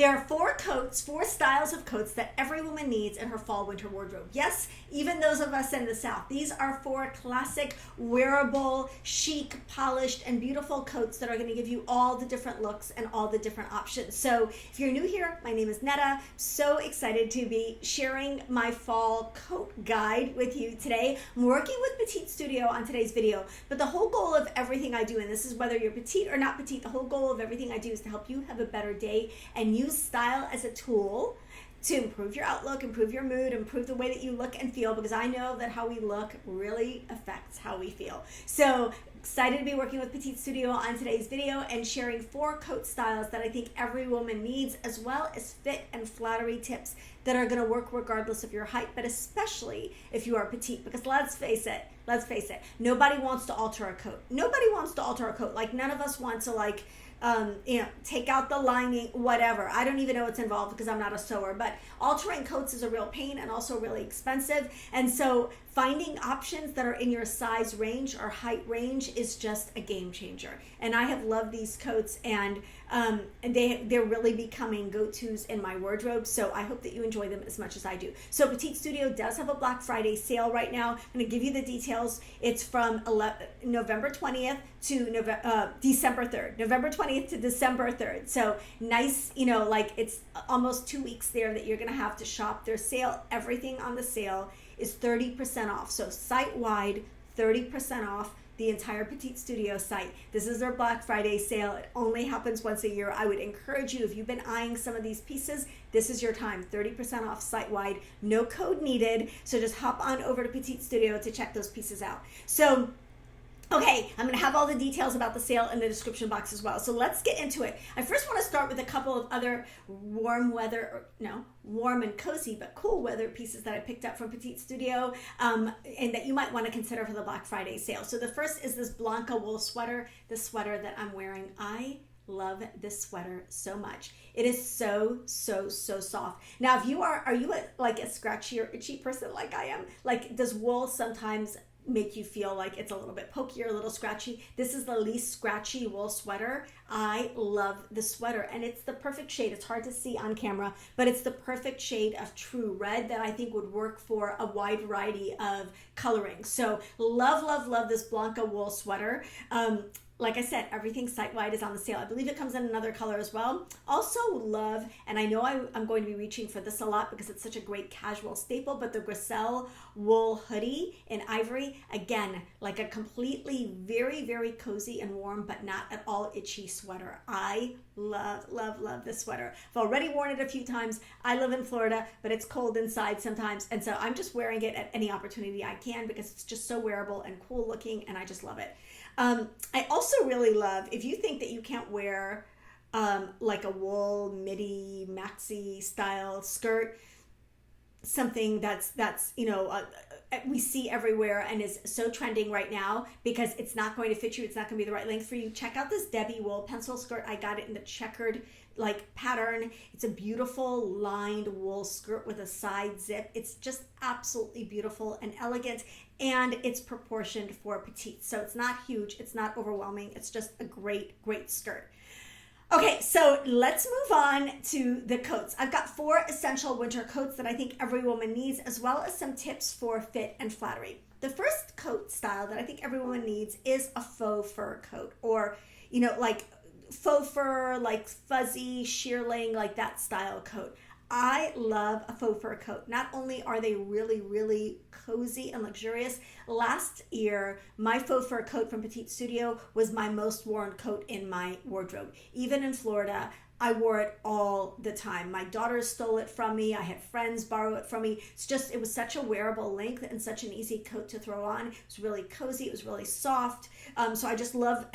There are 4 styles of coats that every woman needs in her fall winter wardrobe. Yes, even those of us in the South. These are 4 classic, wearable, chic, polished, and beautiful coats that are going to give you all the different looks and all the different options. So if you're new here, my name is Netta. So excited to be sharing my fall coat guide with you today. I'm working with Petite Studio on today's video, but the whole goal of everything I do, and this is whether you're petite or not petite, the whole goal of everything I do is to help you have a better day and use style as a tool to improve your outlook, improve your mood, improve the way that you look and feel, because I know that how we look really affects how we feel. So excited to be working with Petite Studio on today's video and sharing 4 coat styles that I think every woman needs, as well as fit and flattery tips that are going to work regardless of your height, but especially if you are petite, because let's face it, nobody wants to alter a coat. Nobody wants to alter a coat. Like, none of us want to take out the lining, whatever. I don't even know what's involved because I'm not a sewer, but altering coats is a real pain and also really expensive. And so finding options that are in your size range or height range is just a game changer. And I have loved these coats, and they're really becoming go-tos in my wardrobe. So I hope that you enjoy them as much as I do. So Petite Studio does have a Black Friday sale right now. I'm going to give you the details. It's from November 20th to December 3rd. November 20th to December 3rd. So nice, it's almost 2 weeks there that you're going to have to shop. Their sale, everything on the sale is 30% off. So site-wide, 30% off the entire Petite Studio site. This is their Black Friday sale. It only happens once a year. I would encourage you, if you've been eyeing some of these pieces, this is your time. 30% off site-wide. No code needed. So just hop on over to Petite Studio to check those pieces out. So okay, I'm going to have all the details about the sale in the description box as well. So let's get into it. I first want to start with a couple of other warm and cozy, but cool weather pieces that I picked up from Petite Studio and that you might want to consider for the Black Friday sale. So the first is this Blanca wool sweater, the sweater that I'm wearing. I love this sweater so much. It is so soft. Now, if are you a scratchy or itchy person like I am? Like, does wool sometimes make you feel like it's a little bit pokier, a little scratchy? This is the least scratchy wool sweater. I love the sweater, and it's the perfect shade. It's hard to see on camera, but it's the perfect shade of true red that I think would work for a wide variety of coloring. So love this Blanca wool sweater. Like I said, everything site-wide is on the sale. I believe it comes in another color as well. Also love, and I know I'm going to be reaching for this a lot because it's such a great casual staple, but the Griselle wool hoodie in ivory, again, like a completely very cozy and warm, but not at all itchy sweater. I love this sweater. I've already worn it a few times. I live in Florida, but it's cold inside sometimes, and so I'm just wearing it at any opportunity I can because it's just so wearable and cool looking, and I just love it. I also really love, if you think that you can't wear like a wool midi maxi style skirt, something that's we see everywhere and is so trending right now because it's not going to fit you, it's not going to be the right length for you. Check out this Debbie wool pencil skirt. I got it in the checkered pattern. It's a beautiful lined wool skirt with a side zip. It's just absolutely beautiful and elegant, and it's proportioned for petite. So it's not huge, it's not overwhelming. It's just a great skirt. Okay, so let's move on to the coats. I've got 4 essential winter coats that I think every woman needs, as well as some tips for fit and flattery. The first coat style that I think every woman needs is a faux fur coat, or faux fur, like fuzzy shearling, like that style coat. I love a faux fur coat. Not only are they really cozy and luxurious, last year my faux fur coat from Petite Studio was my most worn coat in my wardrobe. Even in Florida, I wore it all the time. My daughters stole it from me. I had friends borrow it from me. It was such a wearable length and such an easy coat to throw on. It was really cozy. It was really soft. So I just love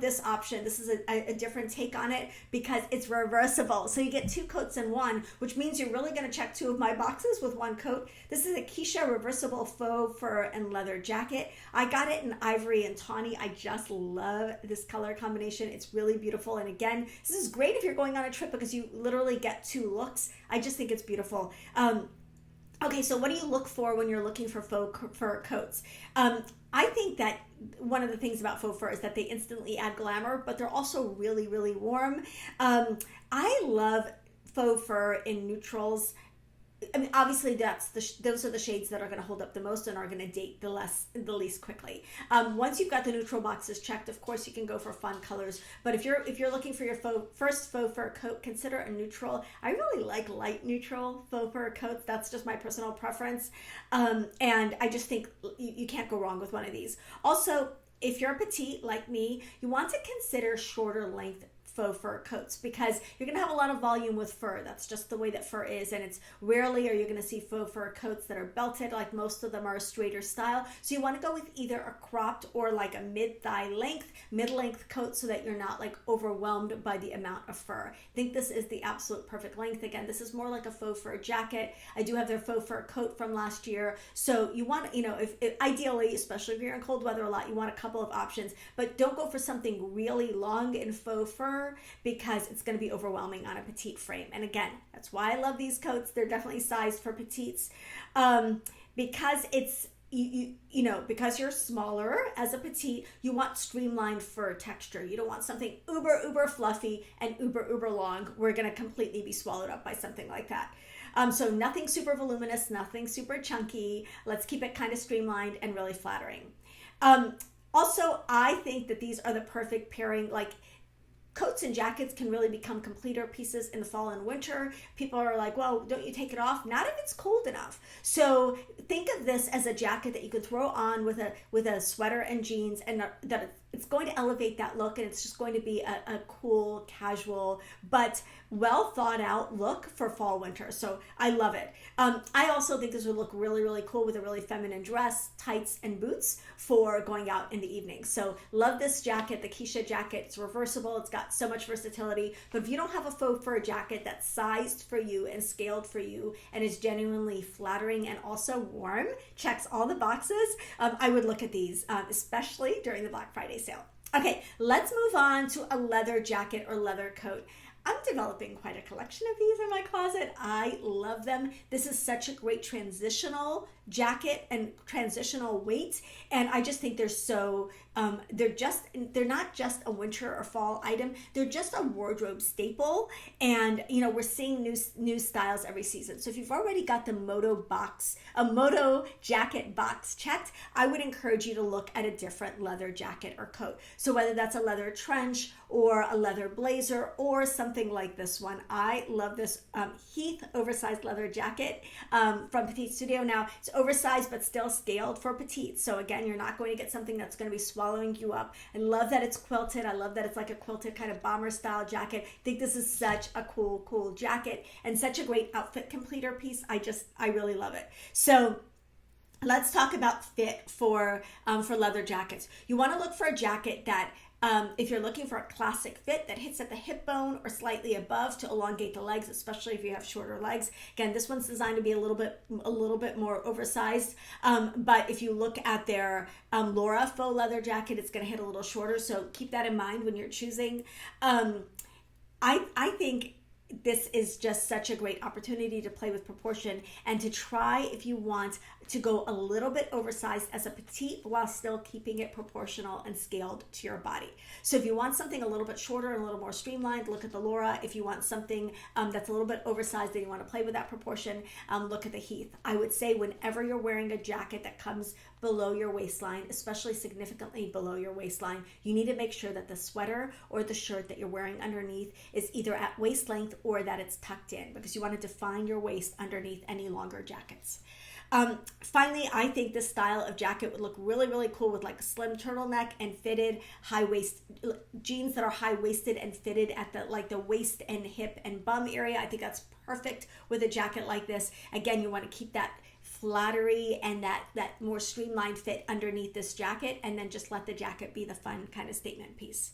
this option. This is a different take on it because it's reversible. So you get 2 coats in one, which means you're really going to check 2 of my boxes with 1 coat. This is a Keisha reversible faux fur and leather jacket. I got it in ivory and tawny. I just love this color combination. It's really beautiful. And again, this is great if you're going on a trip because you literally get 2 looks. I just think it's beautiful. Okay, so what do you look for when you're looking for faux fur coats? I think that one of the things about faux fur is that they instantly add glamour, but they're also really warm. I love faux fur in neutrals. I mean, obviously, those are the shades that are going to hold up the most and are going to date the least quickly. Once you've got the neutral boxes checked, of course, you can go for fun colors. But if you're looking for your first faux fur coat, consider a neutral. I really like light neutral faux fur coats. That's just my personal preference, and I just think you can't go wrong with one of these. Also, if you're a petite like me, you want to consider shorter length faux fur coats because you're going to have a lot of volume with fur. That's just the way that fur is, and it's rarely are you going to see faux fur coats that are belted. Like most of them are a straighter style, so you want to go with either a cropped or like a mid-thigh length, mid-length coat so that you're not like overwhelmed by the amount of fur. I think this is the absolute perfect length. Again, this is more like a faux fur jacket. I do have their faux fur coat from last year, so you want, if ideally, especially if you're in cold weather a lot, you want a couple of options, but don't go for something really long in faux fur because it's going to be overwhelming on a petite frame. And again, that's why I love these coats. They're definitely sized for petites, because it's because you're smaller as a petite, you want streamlined fur texture. You don't want something uber fluffy and uber long. We're going to completely be swallowed up by something like that. So nothing super voluminous, nothing super chunky. Let's keep it kind of streamlined and really flattering. Also, I think that these are the perfect pairing. Like, coats and jackets can really become completer pieces in the fall and winter. People are like, well, don't you take it off? Not if it's cold enough. So think of this as a jacket that you can throw on with a sweater and jeans, and that it's going to elevate that look, and it's just going to be a cool, casual, but well thought out look for fall, winter. So I love it. I also think this would look really, really cool with a really feminine dress, tights, and boots for going out in the evening. So love this jacket, the Keisha jacket. It's reversible. It's got so much versatility. But if you don't have a faux fur jacket that's sized for you and scaled for you and is genuinely flattering and also warm, checks all the boxes, I would look at these, especially during the Black Friday sale. Okay, let's move on to a leather jacket or leather coat. I'm developing quite a collection of these in my closet. I love them. This is such a great transitional jacket and transitional weight, and I just think they're so they're not just a winter or fall item, they're just a wardrobe staple. And we're seeing new styles every season. So if you've already got the moto jacket box checked, I would encourage you to look at a different leather jacket or coat. So whether that's a leather trench or a leather blazer or something like this one. I love this Heath oversized leather jacket from Petite Studio. Now it's oversized but still scaled for petite. So again, you're not going to get something that's going to be swallowing you up. I love that it's quilted. I love that it's like a quilted kind of bomber style jacket. I think this is such a cool jacket and such a great outfit completer piece. I really love it. So let's talk about fit for leather jackets. You want to look for a jacket that if you're looking for a classic fit that hits at the hip bone or slightly above to elongate the legs, especially if you have shorter legs. Again, this one's designed to be a little bit more oversized. But if you look at their Laura faux leather jacket, it's going to hit a little shorter. So keep that in mind when you're choosing. I think this is just such a great opportunity to play with proportion and to try, if you want, to go a little bit oversized as a petite while still keeping it proportional and scaled to your body. So if you want something a little bit shorter and a little more streamlined, look at the Laura. If you want something that's a little bit oversized and you want to play with that proportion, look at the Heath. I would say whenever you're wearing a jacket that comes below your waistline, especially significantly below your waistline, you need to make sure that the sweater or the shirt that you're wearing underneath is either at waist length or that it's tucked in, because you want to define your waist underneath any longer jackets. Finally, I think this style of jacket would look really, really cool with like a slim turtleneck and fitted high waist jeans that are high waisted and fitted at the waist and hip and bum area. I think that's perfect with a jacket like this. Again, you want to keep that flattery and that more streamlined fit underneath this jacket, and then just let the jacket be the fun kind of statement piece.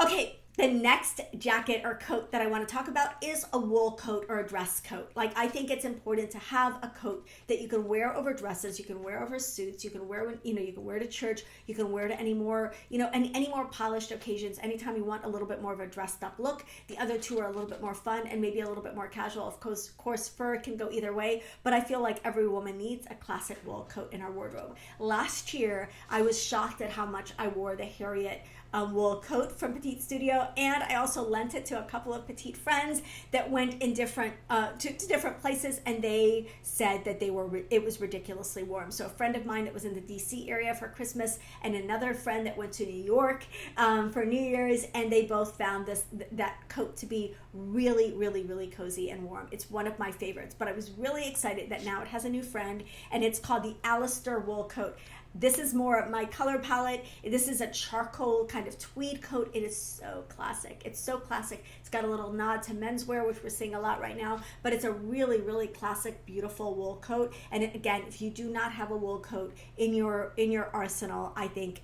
Okay, the next jacket or coat that I want to talk about is a wool coat or a dress coat. Like, I think it's important to have a coat that you can wear over dresses, you can wear over suits, you can wear when, you can wear to church, you can wear to any more, any more polished occasions, anytime you want a little bit more of a dressed up look. The other two are a little bit more fun and maybe a little bit more casual. Of course, fur can go either way, but I feel like every woman needs a classic wool coat in our wardrobe. Last year, I was shocked at how much I wore the Harriet wool coat from Petite Studio. and I also lent it to a couple of Petite friends that went in different to different places, and they said that it was ridiculously warm. So a friend of mine that was in the DC area for Christmas, and another friend that went to New York for New Year's, and they both found that coat to be really, really, really cozy and warm. It's one of my favorites, but I was really excited that now it has a new friend, and it's called the Alistair wool coat. This is more of my color palette. This is a charcoal kind of tweed coat. It is so classic. It's so classic. It's got a little nod to menswear, which we're seeing a lot right now, but it's a really, really classic, beautiful wool coat. And again, if you do not have a wool coat in your arsenal, I think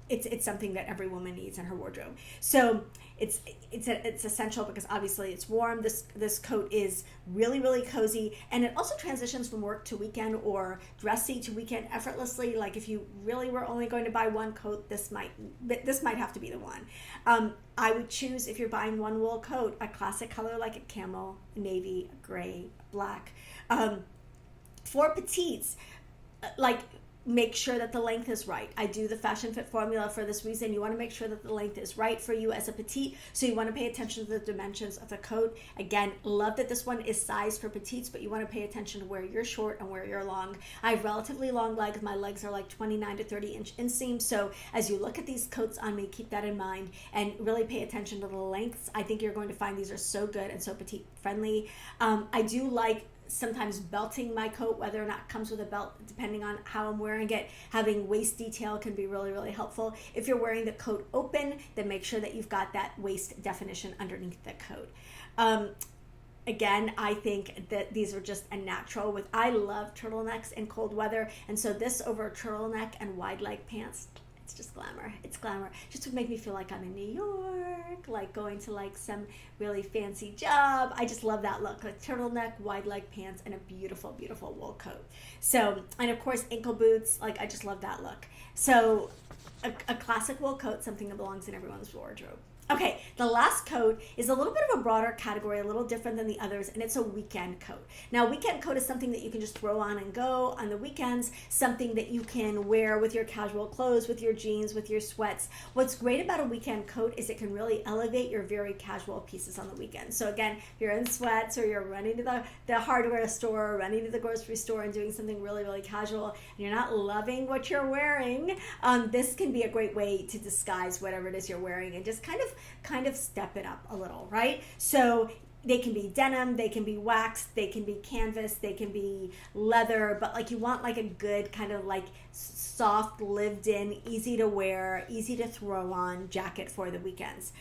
it's something that every woman needs in her wardrobe. So it's essential because obviously it's warm. This coat is really, really cozy, and it also transitions from work to weekend or dressy to weekend effortlessly. Like if you really were only going to buy one coat, this might have to be the one. I would choose, if you're buying one wool coat, a classic color like a camel, a navy, a gray, black. For petites, like, make sure that the length is right. I do the fashion fit formula for this reason. You want to make sure that the length is right for you as a petite, so you want to pay attention to the dimensions of the coat. Again, love that this one is sized for petites, but you want to pay attention to where you're short and where you're long. I have relatively long legs. My legs are like 29 to 30 inch inseam, so as you look at these coats on me, keep that in mind and really pay attention to the lengths. I think you're going to find these are so good and so petite friendly. I do like sometimes belting my coat, whether or not it comes with a belt, depending on how I'm wearing it. Having waist detail can be really, really helpful. If you're wearing the coat open, then make sure that you've got that waist definition underneath the coat. Again, I think that these are just a natural I love turtlenecks in cold weather, and so this over a turtleneck and wide leg pants, it's just glamour. It's glamour. Just would make me feel like I'm in New York, like going to like some really fancy job. I just love that look, like turtleneck, wide leg pants, and a beautiful, beautiful wool coat. So, and of course, ankle boots. Like, I just love that look. So, a classic wool coat, something that belongs in everyone's wardrobe. Okay, the last coat is a little bit of a broader category, a little different than the others, and it's a weekend coat. Now, weekend coat is something that you can just throw on and go on the weekends, something that you can wear with your casual clothes, with your jeans, with your sweats. What's great about a weekend coat is it can really elevate your very casual pieces on the weekend. So again, if you're in sweats or you're running to the hardware store, or running to the grocery store and doing something really, really casual, and you're not loving what you're wearing, this can be a great way to disguise whatever it is you're wearing and just kind of step it up a little, right? So they can be denim, they can be wax, they can be canvas, they can be leather, but like you want like a good kind of like soft, lived in, easy to wear, easy to throw on jacket for the weekends.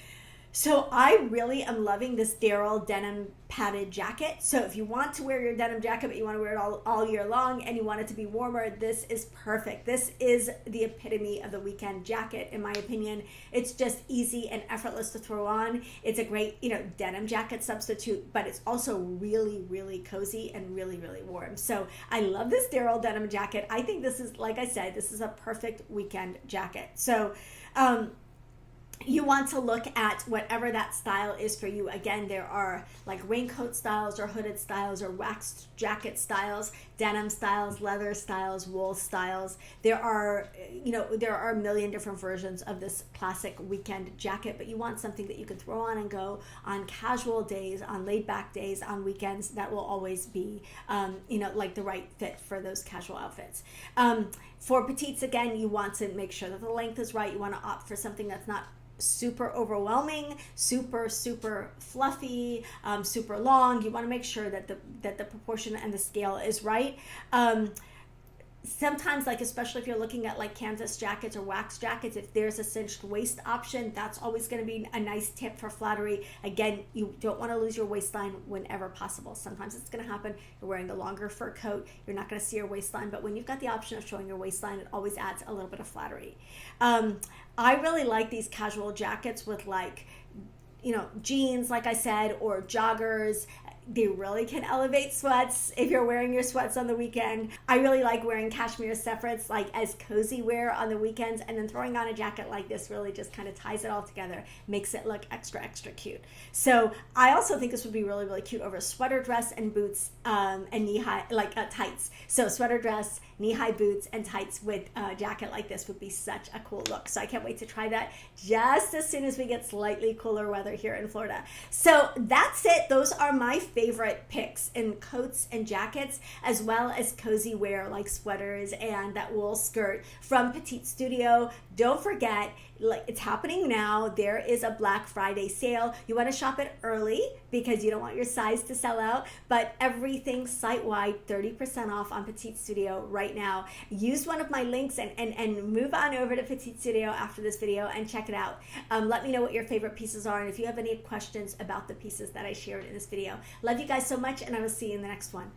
So I really am loving this Daryl denim padded jacket. So if you want to wear your denim jacket, but you want to wear it all year long and you want it to be warmer, this is perfect. This is the epitome of the weekend jacket, in my opinion. It's just easy and effortless to throw on. It's a great, denim jacket substitute, but it's also really, really cozy and really, really warm. So I love this Daryl denim jacket. I think this is, like I said, this is a perfect weekend jacket. So, you want to look at whatever that style is for you. Again, there are like raincoat styles or hooded styles or waxed jacket styles, denim styles, leather styles, wool styles. There are a million different versions of this classic weekend jacket, but you want something that you can throw on and go on casual days, on laid back days, on weekends. That will always be, like the right fit for those casual outfits. For petites, again, you want to make sure that the length is right. You want to opt for something that's not super overwhelming, super fluffy, super long. You want to make sure that the proportion and the scale is right. Sometimes, like especially if you're looking at like canvas jackets or wax jackets, if there's a cinched waist option, that's always going to be a nice tip for flattery. Again, you don't want to lose your waistline whenever possible. Sometimes it's going to happen. You're wearing a longer fur coat, you're not going to see your waistline, but when you've got the option of showing your waistline, it always adds a little bit of flattery. I really like these casual jackets with like, jeans, like I said, or joggers. They really can elevate sweats if you're wearing your sweats on the weekend. I really like wearing cashmere separates like as cozy wear on the weekends, and then throwing on a jacket like this really just kind of ties it all together, makes it look extra cute. So I also think this would be really, really cute over a sweater dress and boots and knee high, like tights. So sweater dress knee-high boots and tights with a jacket like this would be such a cool look. So I can't wait to try that just as soon as we get slightly cooler weather here in Florida. So that's it. Those are my favorite picks in coats and jackets, as well as cozy wear like sweaters and that wool skirt from Petite Studio. Don't forget, like, it's happening now. There is a Black Friday sale. You want to shop it early because you don't want your size to sell out, but everything site-wide 30% off on Petite Studio right now. Use one of my links and move on over to Petite Studio after this video and check it out. Let me know what your favorite pieces are, and if you have any questions about the pieces that I shared in this video. Love you guys so much, and I will see you in the next one.